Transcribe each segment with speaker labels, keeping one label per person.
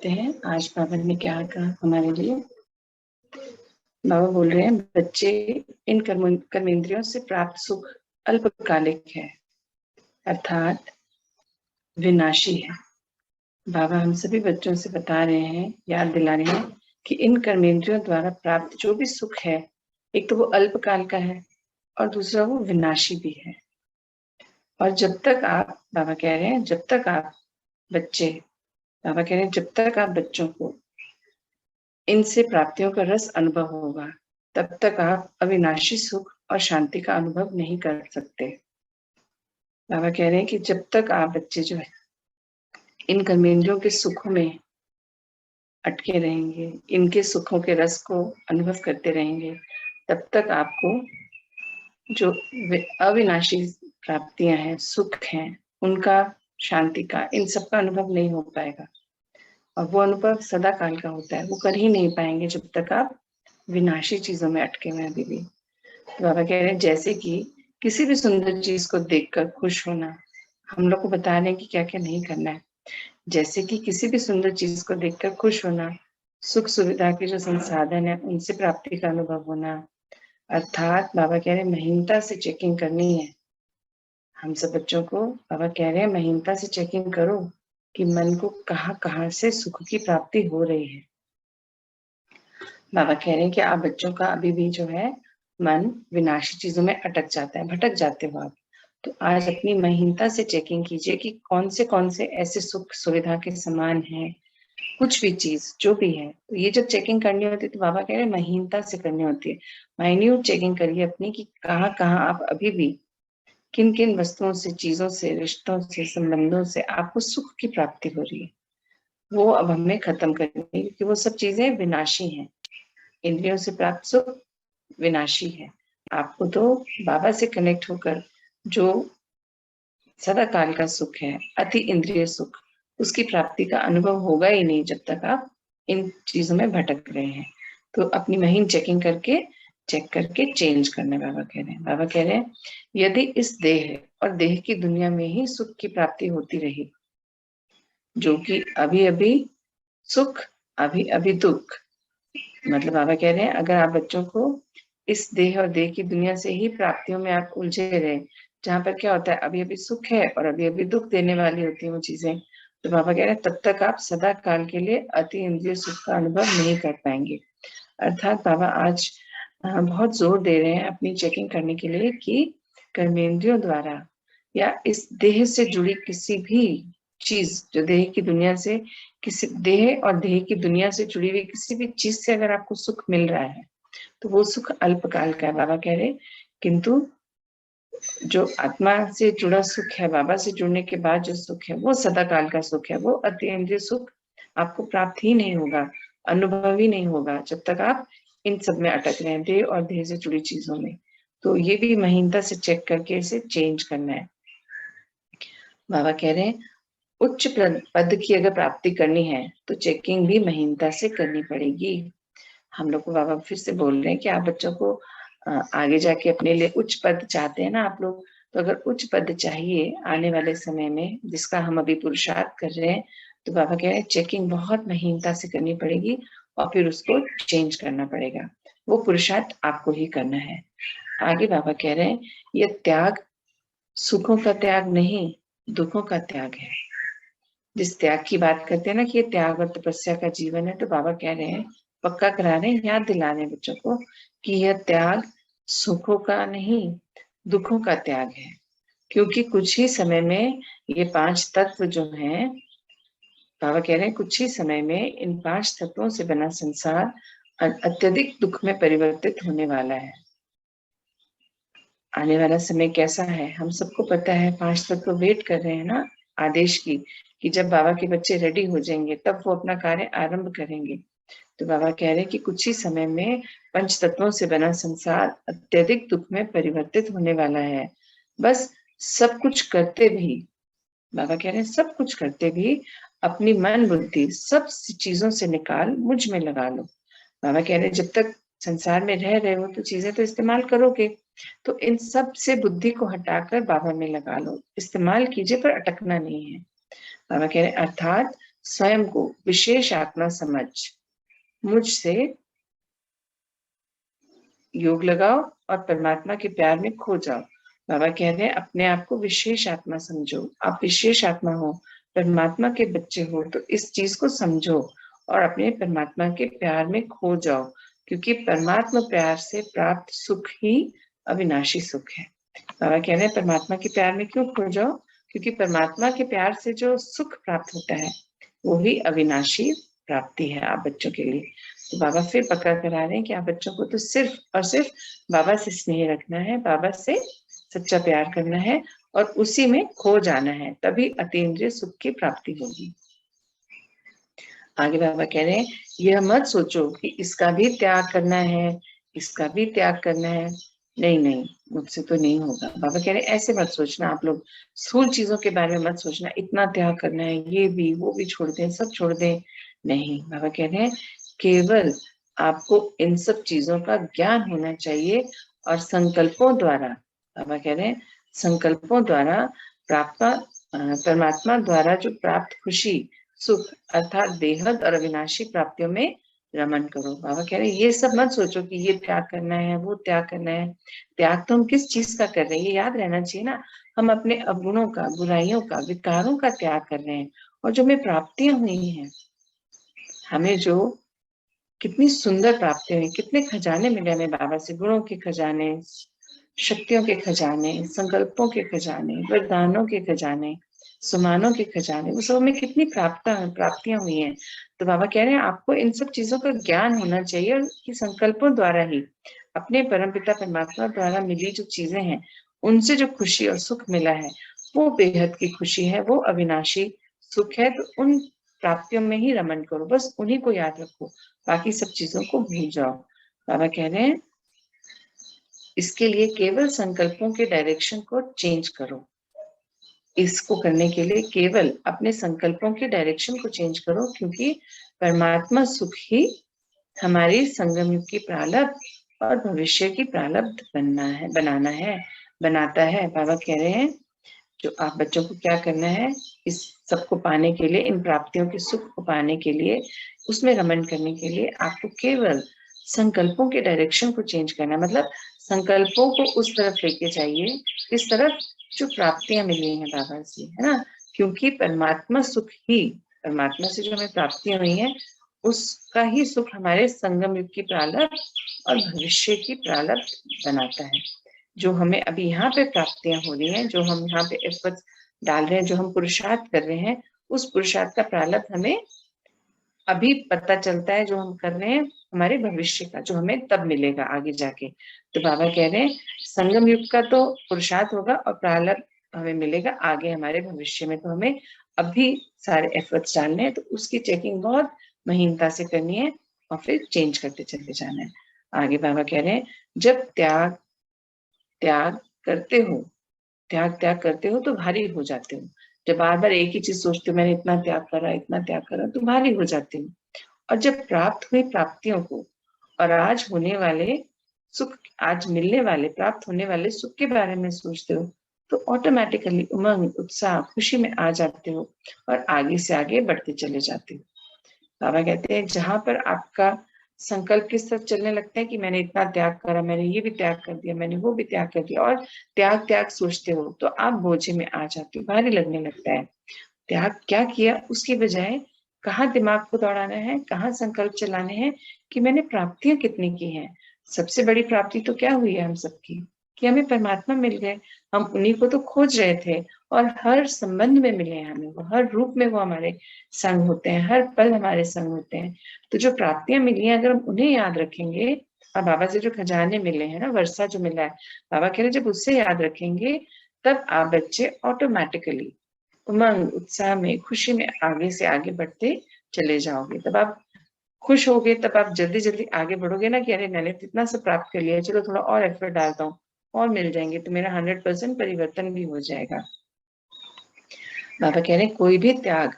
Speaker 1: देखते हैं आज बाबा ने क्या कहा हमारे लिए। बाबा बोल रहे हैं, बच्चे इन कर्मेंद्रियों से प्राप्त सुख अल्पकालिक है, अर्थात विनाशी है। बाबा हम सभी बच्चों से बता रहे हैं, याद दिला रहे हैं कि इन कर्मेंद्रियों द्वारा प्राप्त जो भी सुख है, एक तो वो अल्पकाल का है और दूसरा वो विनाशी भी है। और जब तक आप, बाबा कह रहे हैं, जब तक आप बच्चे, बाबा कह रहे हैं, जब तक आप बच्चों को इनसे प्राप्तियों का रस अनुभव होगा, तब तक आप अविनाशी सुख और शांति का अनुभव नहीं कर सकते। बाबा कह रहे हैं कि जब तक आप बच्चे जो है इन कर्मेंद्रियों के सुखों में अटके रहेंगे, इनके सुखों के रस को अनुभव करते रहेंगे, तब तक आपको जो अविनाशी प्राप्तियां हैं, सुख हैं, उनका, शांति का, इन सब का अनुभव नहीं हो पाएगा। और वो अनुभव सदा काल का होता है, वो कर ही नहीं पाएंगे जब तक आप विनाशी चीजों में अटके हुए अभी भी। तो बाबा कह रहे हैं, जैसे कि किसी भी सुंदर चीज को देखकर खुश होना, हम लोग को बता रहे हैं कि क्या क्या नहीं करना है। जैसे कि किसी भी सुंदर चीज को देखकर खुश होना, सुख सुविधा के जो संसाधन है उनसे प्राप्ति का अनुभव होना, अर्थात बाबा कह रहे हैं महीनता से चेकिंग करनी है। हम सब बच्चों को बाबा कह रहे हैं महीनता से चेकिंग करो कि मन को कहाँ कहाँ से सुख की प्राप्ति हो रही है। बाबा कह रहे हैं कि आप बच्चों का अभी भी जो है मन विनाशी चीजों में अटक जाता है, भटक जाते हो आप। तो आज अपनी महीनता से चेकिंग कीजिए कि कौन से ऐसे सुख सुविधा के समान है, कुछ भी चीज जो भी है। तो ये जब चेकिंग करनी होती है तो बाबा कह रहे हैं महीनता से करनी होती है। माइन्यूट चेकिंग करिए अपनी कि कहाँ कहाँ आप अभी भी किन किन वस्तुओं से, चीजों से, रिश्तों से, संबंधों से आपको सुख की प्राप्ति हो रही है। वो अब हमें खत्म करनी है, क्योंकि वो सब चीजें विनाशी हैं। इंद्रियों से प्राप्त सुख विनाशी है। आपको तो बाबा से कनेक्ट होकर जो सदा काल का सुख है, अति इंद्रिय सुख, उसकी प्राप्ति का अनुभव होगा ही नहीं जब तक आप इन चीजों में भटक रहे हैं। तो अपनी महीन चेकिंग करके, चेक करके चेंज करना। बाबा कह रहे हैं, बाबा कह रहे हैं यदि इस देह और देह की दुनिया में ही सुख की प्राप्ति होती रही, जो कि अभी अभी सुख, अभी अभी दुख, मतलब बाबा कह रहे हैं अगर आप बच्चों को इस देह और देह की दुनिया से ही प्राप्तियों में आप उलझे रहे, जहां पर क्या होता है अभी अभी सुख है और अभी अभी दुख देने वाली होती है वो चीजें, तो बाबा कह रहे हैं तब तक आप सदा काल के लिए अति इंद्रिय सुख का अनुभव नहीं कर पाएंगे। अर्थात बाबा आज बहुत जोर दे रहे हैं अपनी चेकिंग करने के लिए कि कर्मेंद्रियों द्वारा या इस देह से जुड़ी किसी भी चीज, जो देह की दुनिया से, किसी देह और देह की दुनिया से जुड़ी हुई किसी भी चीज से अगर आपको सुख मिल रहा है तो वो सुख अल्पकाल का है। बाबा कह रहे किंतु जो आत्मा से जुड़ा सुख है, बाबा से जुड़ने के बाद जो सुख है वो सदा काल का सुख है। वो अतीन्द्रिय सुख आपको प्राप्त ही नहीं होगा, अनुभव ही नहीं होगा जब तक आप इन सब में अटक रहे हैं, देह और देह से जुड़ी चीजों में। तो ये भी महीनता से चेक करके इसे चेंज करना है। बाबा कह रहे हैं उच्च पद की अगर प्राप्ति करनी है तो चेकिंग भी महीनता से करनी पड़ेगी। हम लोग को बाबा फिर से बोल रहे हैं कि आप बच्चों को आगे जाके अपने लिए उच्च पद चाहते हैं ना आप लोग, तो अगर उच्च पद चाहिए आने वाले समय में, जिसका हम अभी पुरुषार्थ कर रहे हैं, तो बाबा कह रहे हैं चेकिंग बहुत महीनता से करनी पड़ेगी और फिर उसको चेंज करना पड़ेगा। वो पुरुषार्थ आपको ही करना है। आगे बाबा कह रहे हैं ये त्याग सुखों का त्याग नहीं, दुखों का त्याग है। जिस त्याग की बात करते हैं ना कि ये त्याग और तपस्या का जीवन है, तो बाबा कह रहे हैं, पक्का करा रहे हैं, याद दिला रहे हैं बच्चों को कि यह त्याग सुखों का नहीं, दुखों का त्याग है। क्योंकि कुछ ही समय में ये 5 तत्व जो हैं, बाबा कह रहे हैं कुछ ही समय में इन 5 तत्वों से बना संसार अत्यधिक दुख में परिवर्तित होने वाला है। आने वाला समय कैसा है हम सबको पता है। 5 तत्व वेट कर रहे हैं ना आदेश की, कि जब बाबा के बच्चे रेडी हो जाएंगे तब वो अपना कार्य आरंभ करेंगे। तो बाबा कह रहे हैं कि कुछ ही समय में 5 तत्वों से बना संसार अत्यधिक दुख में परिवर्तित होने वाला है। बस सब कुछ करते भी, बाबा कह रहे हैं सब कुछ करते भी अपनी मन बुद्धि सब चीजों से निकाल मुझ में लगा लो। बाबा कह रहे हैं जब तक संसार में रह रहे हो तो चीजें तो इस्तेमाल करोगे, तो इन सब से बुद्धि को हटाकर बाबा में लगा लो, इस्तेमाल कीजिए पर अटकना नहीं है। बाबा कह रहे हैं अर्थात स्वयं को विशेष आत्मा समझ मुझसे योग लगाओ और परमात्मा के प्यार में खो जाओ। बाबा कह रहे हैं अपने आप को विशेष आत्मा समझो, आप विशेष आत्मा हो, परमात्मा के बच्चे हो, तो इस चीज को समझो और अपने परमात्मा के प्यार में खो जाओ, क्योंकि परमात्मा प्यार से प्राप्त सुख ही अविनाशी सुख है। बाबा कह रहे हैं परमात्मा के प्यार में क्यों खो जाओ, क्योंकि परमात्मा के प्यार से जो सुख प्राप्त होता है वो ही अविनाशी प्राप्ति है आप बच्चों के लिए। तो बाबा फिर पक्का करा रहे हैं कि आप बच्चों को तो सिर्फ और सिर्फ बाबा से स्नेह रखना है, बाबा से सच्चा प्यार करना है और उसी में खो जाना है, तभी अतीन्द्रिय सुख की प्राप्ति होगी। आगे बाबा कह रहे हैं यह मत सोचो कि इसका भी त्याग करना है, इसका भी त्याग करना है, नहीं नहीं मुझसे तो नहीं होगा। बाबा कह रहे हैं ऐसे मत सोचना, आप लोग स्थूल चीजों के बारे में मत सोचना, इतना त्याग करना है, ये भी वो भी छोड़ दें, सब छोड़ दें, नहीं। बाबा कह रहे हैं केवल आपको इन सब चीजों का ज्ञान होना चाहिए और संकल्पों द्वारा, बाबा कह रहे हैं संकल्पों द्वारा प्राप्त परमात्मा द्वारा जो प्राप्त खुशी सुख अर्थात बेहद और अविनाशी प्राप्तियों में रमन करो। बाबा कह रहे हैं ये सब मत सोचो कि ये त्याग करना है, वो त्याग करना है। त्याग तो हम किस चीज का कर रहे हैं ये याद रहना चाहिए ना, हम अपने अवगुणों का, बुराइयों का, विकारों का त्याग कर रहे हैं। और जो हमें प्राप्तियां हुई हैं, हमें जो कितनी सुंदर प्राप्ति हुई, कितने खजाने मिले हमें बाबा से, गुणों के खजाने, शक्तियों के खजाने, संकल्पों के खजाने, वरदानों के खजाने, सुमानों के खजाने, वो सब हमें कितनी प्राप्तियां हुई हैं। तो बाबा कह रहे हैं आपको इन सब चीजों का ज्ञान होना चाहिए और कि संकल्पों द्वारा ही अपने परमपिता परमात्मा द्वारा मिली जो चीजें हैं उनसे जो खुशी और सुख मिला है वो बेहद की खुशी है, वो अविनाशी सुख है। तो उन प्राप्तियों में ही रमन करो, बस उन्हीं को याद रखो, बाकी सब चीजों को भूल जाओ। बाबा कह रहे हैं इसके लिए केवल संकल्पों के डायरेक्शन को चेंज करो। इसको करने के लिए केवल अपने संकल्पों के डायरेक्शन को चेंज करो, क्योंकि परमात्मा सुख ही हमारी संगम युग की प्रारब्ध और भविष्य की प्रारब्ध बनाता है। बाबा कह रहे हैं जो आप बच्चों को क्या करना है, इस सबको पाने के लिए, इन प्राप्तियों के सुख को पाने के लिए, उसमें रमन करने के लिए आपको केवल संकल्पों के डायरेक्शन को चेंज करना, मतलब संकल्पों को उस तरफ लेके जाइए, इस तरफ जो प्राप्तियां मिली हैं बाबा से, है ना, क्योंकि परमात्मा सुख ही, परमात्मा से जो हमें प्राप्तियां हुई हैं उसका ही सुख हमारे संगम युग की प्रारब्ध और भविष्य की प्रारब्ध बनाता है। जो हमें अभी यहाँ पे प्राप्तियां हो रही हैं, जो हम यहाँ पे एफर्ट्स डाल रहे हैं, जो हम पुरुषार्थ कर रहे हैं, उस पुरुषार्थ का प्रारब्ध हमें अभी पता चलता है, जो हम कर रहे हैं हमारे भविष्य का, जो हमें तब मिलेगा आगे जाके। तो बाबा कह रहे हैं संगम युग का तो पुरुषार्थ होगा और प्रारब्ध हमें मिलेगा आगे हमारे भविष्य में। तो हमें अभी सारे एफर्ट्स डालने हैं, तो उसकी चेकिंग बहुत महीनता से करनी है और फिर चेंज करते चलते जाना है। आगे बाबा कह रहे हैं जब त्याग त्याग करते हो, त्याग करते हो तो भारी हो जाते हो। जब बार बार एक ही चीज सोचते हो मैंने इतना त्याग करा, इतना त्याग करा, तो भारी हो जाते हो। और जब प्राप्त हुई प्राप्तियों को और आज होने वाले सुख, आज मिलने वाले, प्राप्त होने वाले सुख के बारे में सोचते हो, तो ऑटोमेटिकली उमंग, उत्साह, खुशी में आ जाते हो और आगे से आगे बढ़ते चले जाते हो। बाबा कहते हैं जहां पर आपका संकल्प किस तरफ चलने लगता है कि मैंने इतना त्याग करा, मैंने ये भी त्याग कर दिया, मैंने वो भी त्याग कर दिया, और त्याग त्याग सोचते हो, तो आप बोझे में आ जाते हो, भारी लगने लगता है। त्याग क्या किया उसकी बजाय कहाँ दिमाग को दौड़ाना है, कहाँ संकल्प चलाने हैं कि मैंने प्राप्तियां कितनी की हैं। सबसे बड़ी प्राप्ति तो क्या हुई है हम सबकी, कि हमें परमात्मा मिल गए। हम उन्हीं को तो खोज रहे थे और हर संबंध में मिले हैं हमें, वो हर रूप में वो हमारे संग होते हैं, हर पल हमारे संग होते हैं। तो जो प्राप्तियां मिली हैं अगर हम उन्हें याद रखेंगे, और बाबा से जो खजाने मिले हैं ना, वर्षा जो मिला है, बाबा कह रहे जब उससे याद रखेंगे तब आप बच्चे ऑटोमेटिकली उमंग, उत्साह में, खुशी में आगे से आगे बढ़ते चले जाओगे। तब आप खुश होगे, तब आप जल्दी जल्दी आगे बढ़ोगे ना कि अरे मैंने तो इतना सब प्राप्त कर लिया, चलो थोड़ा और एफर्ट डालता हूँ और मिल जाएंगे, तो मेरा 100% परिवर्तन भी हो जाएगा। बाबा कह रहे हैं कोई भी त्याग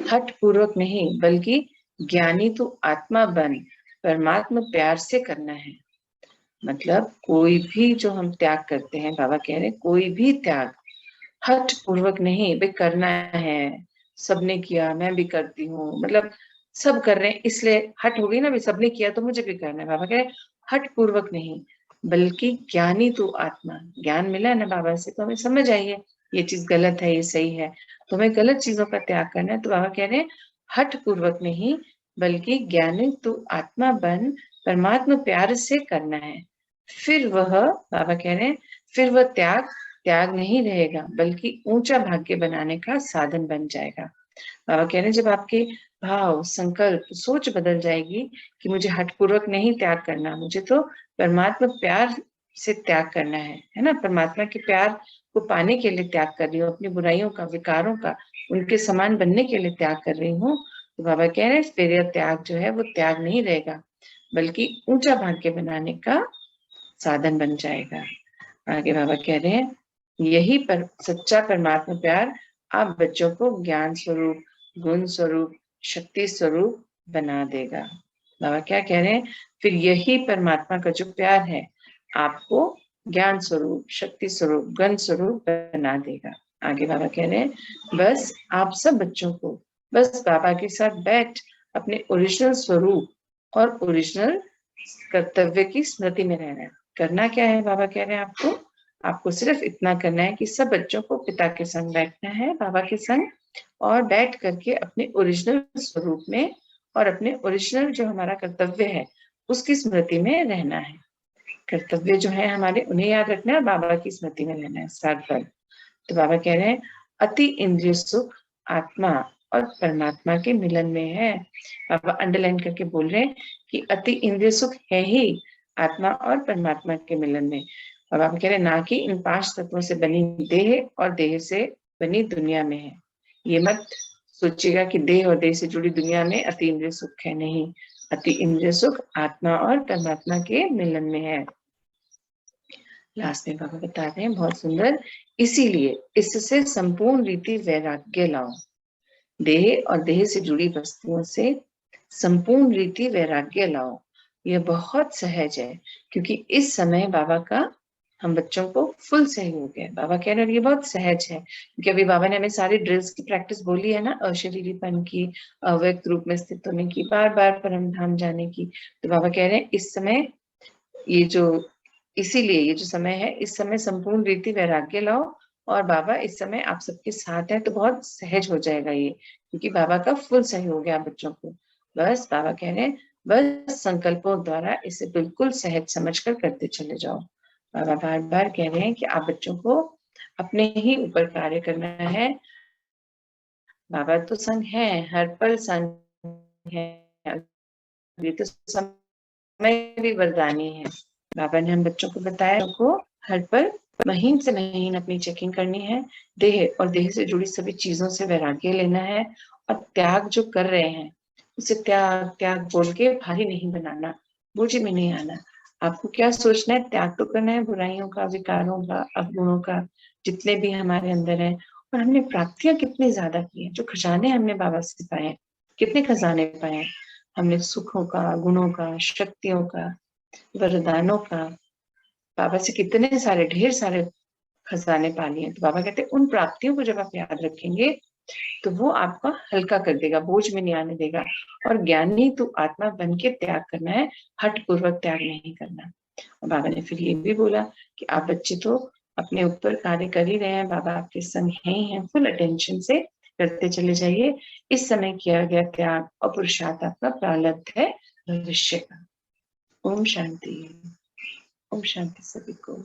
Speaker 1: हठ पूर्वक नहीं, बल्कि ज्ञानी तो आत्मा बन परमात्मा प्यार से करना है। मतलब कोई भी जो हम त्याग करते हैं, बाबा कह रहे हैं कोई भी त्याग हठ पूर्वक नहीं, वे करना है, सबने किया मैं भी करती हूँ, मतलब सब कर रहे हैं इसलिए हट हो गई ना, भी सबने किया तो मुझे भी करना है। बाबा कह रहे हट पूर्वक नहीं, बल्कि ज्ञानी तू आत्मा, ज्ञान मिला है ना बाबा से, तो हमें समझ आइए ये चीज गलत है ये सही है, तो हमें गलत चीजों का त्याग करना है। तो बाबा कह रहे हैं हट पूर्वक नहीं, बल्कि ज्ञानी तू आत्मा बन, परमात्मा प्यार से करना है। फिर वह, बाबा कह रहे हैं फिर वह त्याग त्याग नहीं रहेगा, बल्कि ऊंचा भाग्य बनाने का साधन बन जाएगा। बाबा कह रहे हैं जब आपके भाव, संकल्प, सोच बदल जाएगी कि मुझे हठपूर्वक नहीं त्याग करना, मुझे तो परमात्मा प्यार से त्याग करना है ना, परमात्मा के प्यार को पाने के लिए त्याग कर रही हूँ, अपनी बुराइयों का, विकारों का, उनके समान बनने के लिए त्याग कर रही हूँ। तो बाबा कह रहे हैं फिर यह त्याग जो है वो त्याग नहीं रहेगा, बल्कि ऊंचा भाग्य बनाने का साधन बन जाएगा। आगे बाबा कह रहे हैं यही पर सच्चा परमात्मा प्यार आप बच्चों को ज्ञान स्वरूप, गुण स्वरूप, शक्ति स्वरूप बना देगा। बाबा क्या कह रहे हैं, फिर यही परमात्मा का जो प्यार है आपको ज्ञान स्वरूप, शक्ति स्वरूप, गुण स्वरूप बना देगा। आगे बाबा कह रहे हैं बस आप सब बच्चों को बस बाबा के साथ बैठ अपने ओरिजिनल स्वरूप और ओरिजिनल कर्तव्य की स्मृति में रहना है। करना क्या है बाबा कह रहे हैं आपको सिर्फ इतना करना है कि सब बच्चों को पिता के संग बैठना है, बाबा के संग, और बैठ करके अपने ओरिजिनल स्वरूप में और अपने ओरिजिनल जो हमारा कर्तव्य है उसकी स्मृति में रहना है। कर्तव्य जो है हमारे उन्हें याद रखना है और बाबा की स्मृति में रहना है साथ साथ। तो बाबा कह रहे हैं अति इंद्रिय सुख आत्मा और परमात्मा के मिलन में है। बाबा अंडरलाइन करके बोल रहे हैं कि अति इंद्रिय सुख है ही आत्मा और परमात्मा के मिलन में। और बाबा कह रहे हैं ना कि इन 5 तत्वों से बनी देह और देह से बनी दुनिया में है। ये मत सोचिएगा कि देह और देह से जुड़ी दुनिया में अति इंद्रिय सुख है, नहीं, अति इंद्रिय सुख आत्मा और परमात्मा के मिलन में है। लास्ट में बाबा बता रहे हैं बहुत सुंदर, इसीलिए इससे संपूर्ण रीति वैराग्य लाओ। देह और देह से जुड़ी वस्तुओं से संपूर्ण रीति वैराग्य लाओ। यह बहुत सहज है, क्योंकि इस समय बाबा का हम बच्चों को फुल सहयोग है। बाबा कह रहे हैं ये बहुत सहज है, क्योंकि अभी बाबा ने हमें सारी ड्रिल्स की प्रैक्टिस बोली है ना, अशरीरीपन की, अव्यक्त रूप में स्थित होने की, बार बार परम धाम जाने की। तो बाबा कह रहे हैं इस समय ये जो इसीलिए ये जो समय है, इस समय संपूर्ण रीति वैराग्य लाओ, और बाबा इस समय आप सबके साथ है, तो बहुत सहज हो जाएगा ये, क्योंकि बाबा का फुल सहयोग है आप बच्चों को। बस बाबा कह रहे हैं बस संकल्पों द्वारा इसे बिल्कुल सहज समझकर करते चले जाओ। बाबा बार बार कह रहे हैं कि आप बच्चों को अपने ही ऊपर कार्य करना है। बाबा तो संग है, हर पल संग है, ये तो समय भी वरदानी है। बाबा ने हम बच्चों को बताया को हर पल महीन से महीन अपनी चेकिंग करनी है, देह और देह से जुड़ी सभी चीजों से वैराग्य लेना है, और त्याग जो कर रहे हैं उसे त्याग त्याग बोल के भारी नहीं बनाना, बोझ में नहीं आना। आपको क्या सोचना है, त्याग तो करना है बुराइयों का, विकारों का, अवगुणों का, जितने भी हमारे अंदर है। और हमने प्राप्तियां कितनी ज्यादा की है, जो खजाने हमने बाबा से पाए, कितने खजाने पाए, हमने सुखों का, गुणों का, शक्तियों का, वरदानों का, बाबा से कितने सारे ढेर सारे खजाने पा लिए। तो बाबा कहते हैं उन प्राप्तियों को जब आप याद रखेंगे तो वो आपका हल्का कर देगा, बोझ में नहीं आने देगा। और ज्ञानी तो आत्मा बन के त्याग करना है, हट पूर्वक त्याग नहीं करना। और बाबा ने फिर ये भी बोला कि आप बच्चे तो अपने ऊपर कार्य कर ही रहे हैं, बाबा आपके संग हैं ही हैं, फुल अटेंशन से करते चले जाइए। इस समय किया गया त्याग और पुरुषार्थ आपका प्रारब्ध है भविष्य का। ओम शांति, ओम शांति सभी को।